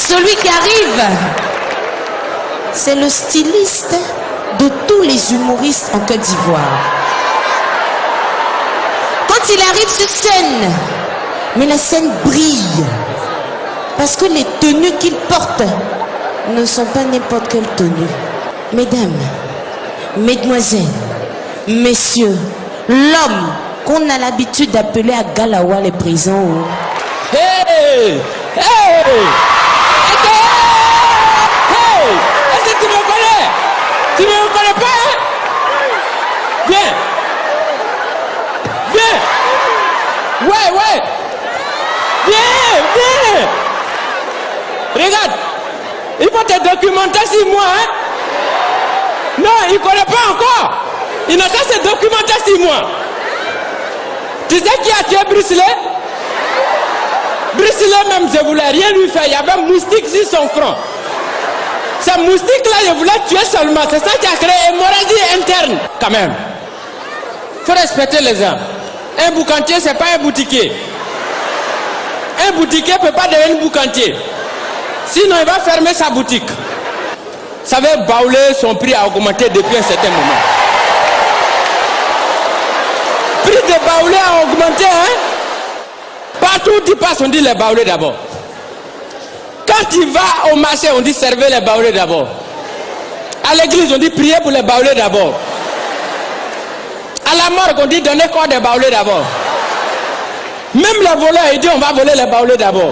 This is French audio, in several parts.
Celui qui arrive, c'est le styliste de tous les humoristes en Côte d'Ivoire. Quand il arrive sur scène, mais la scène brille, parce que les tenues qu'il porte ne sont pas n'importe quelle tenue. Mesdames, mesdemoiselles, messieurs, l'homme qu'on a l'habitude d'appeler à Galawa les prisons. Hey! Hey! Hey! Est-ce que tu me connais? Tu ne me connais pas, hein? Viens! Viens! Ouais! Viens! Regarde! Il faut te documenter sur moi, hein? Non, il ne connaît pas encore! Il n'a qu'à se documenter sur moi! Tu sais qui a tué Bruce Lee? Bruce Lee même, je voulais rien lui faire. Il y avait un moustique sur son front. Ce moustique-là, je voulais tuer seulement. C'est ça qui a créé une hémorragie interne. Quand même. Il faut respecter les gens. Un boucantier, ce n'est pas un boutiquier. Un boutiquier ne peut pas devenir boucantier. Sinon, il va fermer sa boutique. Vous savez, Baoulé, son prix a augmenté depuis un certain moment. Le prix de Baoulé a augmenté, hein? Partout où tu passes, on dit les Baoulés d'abord. Quand tu vas au marché, on dit servez les Baoulés d'abord. À l'église, on dit priez pour les Baoulés d'abord. À la morgue, on dit donnez corps des Baoulés d'abord. Même les voleurs, ils disent on va voler les Baoulés d'abord.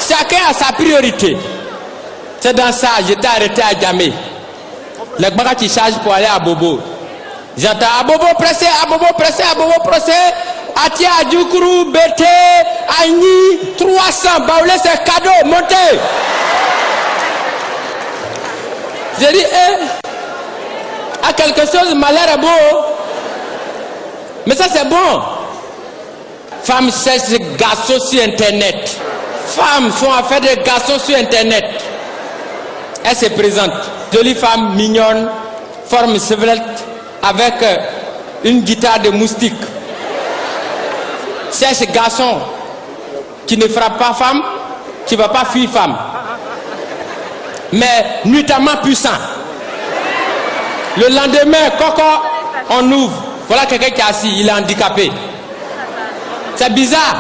Chacun a sa priorité. C'est dans ça, j'étais arrêté à Djamé. Les gars qui chargent pour aller à Bobo. J'entends à Bobo pressé, à Bobo pressé, à Bobo pressé. Atia, Djoukuru, Bété, Agni, 300, Baoulé, c'est cadeau, montez. J'ai dit, à quelque chose, malheur est beau. Mais ça, c'est bon. Femmes cherchent des garçons sur Internet. Femmes font affaire de garçons sur Internet. Elle se présente. Jolie femme, mignonne, forme svelte, avec une guitare de moustique. C'est ce garçon qui ne frappe pas femme, qui ne va pas fuir femme. Mais nuitamment puissant. Le lendemain, coco, on ouvre. Voilà quelqu'un qui est assis, il est handicapé. C'est bizarre.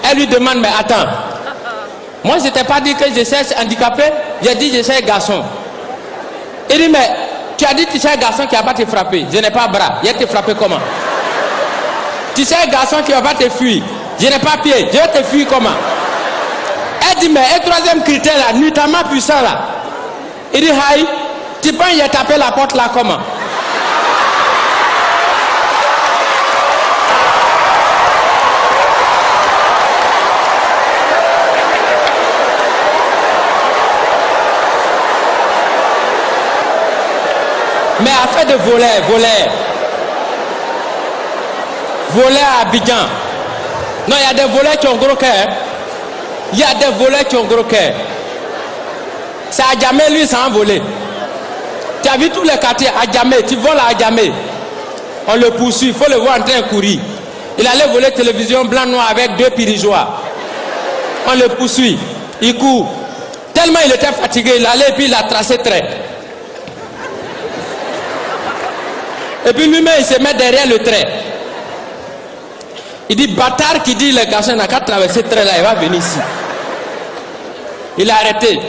Elle lui demande, mais attends, moi je t'ai pas dit que je cherche handicapé, j'ai dit je cherche garçon. Il dit, mais tu as dit que tu cherches garçon qui ne va pas te frapper. Je n'ai pas bras, il va te frapper comment? Tu sais, garçon qui ne va pas te fuir. Je n'ai pas pied. Je vais te fuir comment? Elle dit, mais un troisième critère là, nuitamment puissant là. Il dit, Haï, tu penses qu'il a tapé la porte là comment? Mais affaire de voler à Abidjan. Non, il y a des voleurs qui ont gros cœur. Il y a des voleurs qui ont gros cœur. C'est à Djamé, lui, ça a volé. Tu as vu tous les quartiers à Djamé, tu voles à Djamé. On le poursuit, il faut le voir en train de courir. Il allait voler télévision blanc-noir avec 2 pirigeois. On le poursuit, il court. Tellement il était fatigué, il allait et puis il a tracé trait. Et puis lui-même, il se met derrière le trait. Il dit, bâtard qui dit, le garçon n'a qu'à traverser ce trait-là, il va venir ici. Il a arrêté.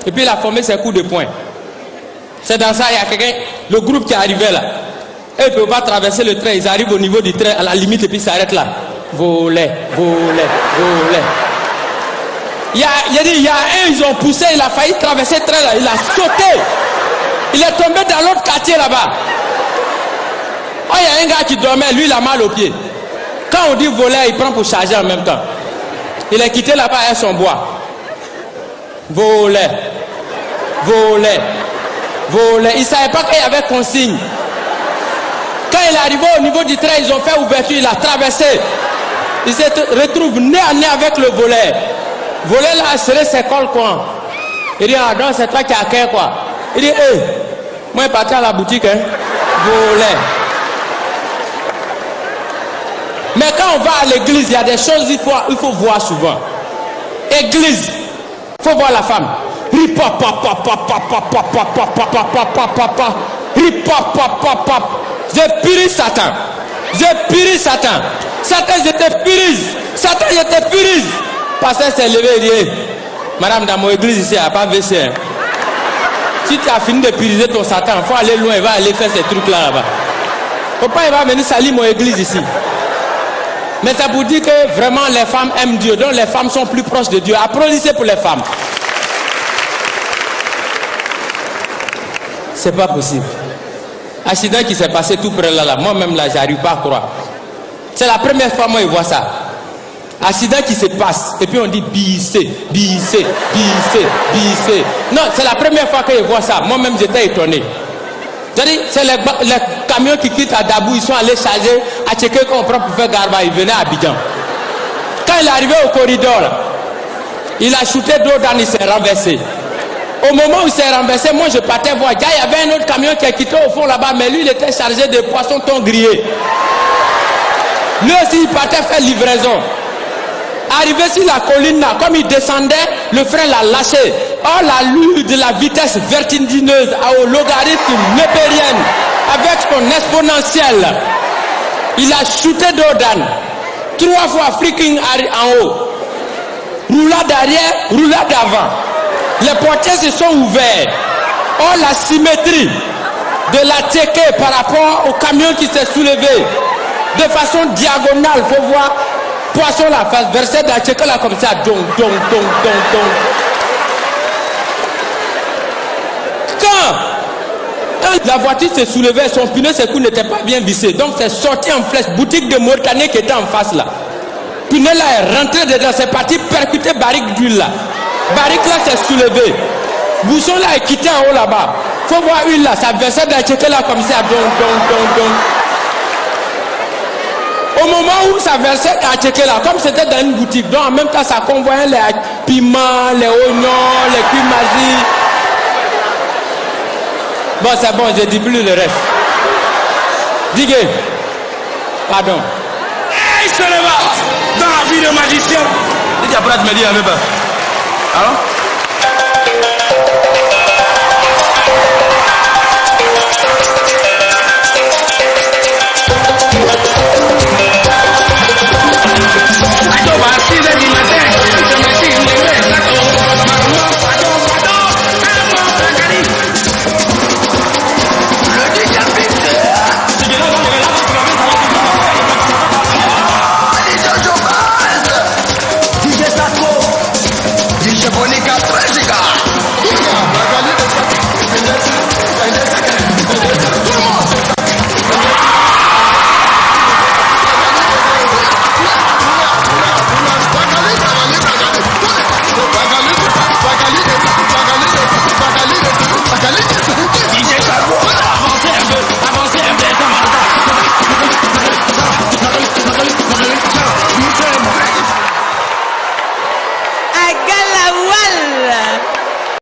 Et puis il a formé ses coups de poing. C'est dans ça, il y a quelqu'un, le groupe qui est arrivé là. Et ils ne peuvent pas traverser le trait, ils arrivent au niveau du trait, à la limite, et puis ils s'arrêtent là. Voler. Il y a un, ils ont poussé, il a failli traverser le trait là, il a sauté. Il est tombé dans l'autre quartier là-bas. Oh, il y a un gars qui dormait, lui il a mal au pied. Quand on dit voler, il prend pour charger en même temps. Il est quitté là-bas avec son bois. Voler. Il ne savait pas qu'il y avait consigne. Quand il est arrivé au niveau du train, ils ont fait ouverture, il a traversé. Il se retrouve nez à nez avec le voleur. Voler là, serait ses cols quoi. Il dit, ah non, c'est toi qui as qu'un quoi. Il dit, moi je partais à la boutique, hein. Voler. Mais quand on va à l'église, il y a des choses qu'il faut voir souvent. Église, faut voir la femme. Je purise Satan. Je purise Satan. Satan, je te purise. Satan, je te purise. Pasteur s'est levé et dit, madame, dans mon église ici, il n'y a pas WC. Hein. Si tu as fini de puriser ton Satan, il faut aller loin, il va aller faire ces trucs-là là-bas. Faut pas, il va venir salir mon église ici. Mais ça vous dit que vraiment les femmes aiment Dieu, donc les femmes sont plus proches de Dieu. Applaudissez pour les femmes. C'est pas possible. Accident qui s'est passé tout près là, moi-même là, j'arrive pas à croire. C'est la première fois moi je vois ça. Accident qui se passe et puis on dit bissé. Non, c'est la première fois que je vois ça. Moi-même j'étais étonné. C'est les camions qui quittent à Dabou, ils sont allés charger à checker qu'on prend pour faire Garba, ils venaient à Abidjan. Quand il est arrivé au corridor, il a shooté d'eau dans, il s'est renversé. Au moment où il s'est renversé, moi je partais voir. Il y avait un autre camion qui est quitté au fond là-bas, mais lui il était chargé de poissons thon grillés. Lui aussi il partait faire livraison. Arrivé sur la colline là, comme il descendait, le frein l'a lâché. Or la lue de la vitesse vertigineuse au logarithme népérienne, avec son exponentielle, il a shooté d'Odan. 3 fois freaking en haut. Roulade arrière, roulade avant. Les portiers se sont ouverts. Or la symétrie de la tchéquée par rapport au camion qui s'est soulevé de façon diagonale, faut voir poisson la face versé de la tchéquée là comme ça, donc. Quand la voiture s'est soulevée, son pneu secours n'était pas bien vissé, donc c'est sorti en flèche. Boutique de Mauritanie qui était en face là. Pneu là est rentré dedans, c'est parti percuter barrique d'huile là. Barrique là s'est soulevé. Bouchon là est quitté en haut là-bas. Faut voir huile là, ça versait de la tchéquée là comme ça, donc. Au moment où ça versait à checker là, comme c'était dans une boutique, donc en même temps ça convoyait les piments, les oignons, les cuimasis. Bon, c'est bon, je dis plus le reste. Diguez. Pardon. Hey, je te le vois dans la vie de magicien. Et après, tu me dis, même pas. Alors?